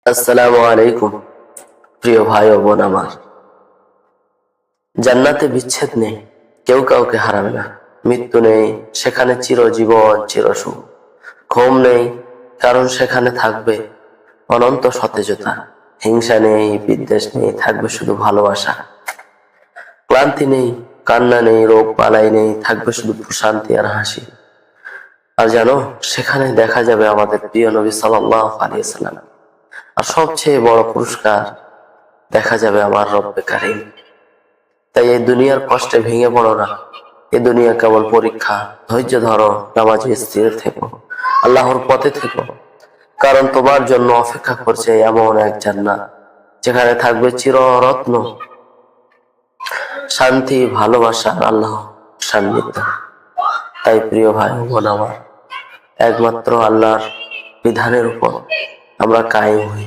আসসালামু আলাইকুম। প্রিয় ভাই ও বোন আমার, জান্নাতে বিচ্ছেদ নেই, কেউ কাউকে হারাবে না। মৃত্যু নেই, সেখানে চিরজীবন চিরসুখ। ঘুম নেই, কারণ সেখানে থাকবে অনন্ত সতেজতা। হিংসা নেই, বিদ্বেষ নেই, থাকবে শুধু ভালোবাসা। ক্লান্তি নেই, কান্না নেই, রোগ বালাই নেই, থাকবে শুধু প্রশান্তি আর হাসি। আর জানো, সেখানে দেখা যাবে আমাদের প্রিয় নবী সাল্লাল্লাহু আলাইহি ওয়াসাল্লাম। আর সবচেয়ে বড় পুরস্কার, দেখা যাবে আমার রব্বে কারীম। তাই এই দুনিয়ার কষ্টে ভেঙে পড়ো না। এই দুনিয়া কেবল পরীক্ষা। ধৈর্য ধরো, নামাজে স্থির থেকো, আল্লাহর পথে থেকো, কারণ তোমার জন্য অপেক্ষা করছে এমন এক জান্নাত, যেখানে থাকবে চিররত্ন শান্তি, ভালোবাসা, আল্লাহ সান্নিধ্য। তাই প্রিয় ভাই ও বোন আমার, একমাত্র আল্লাহর বিধানের উপর আমরা কায়েম হই।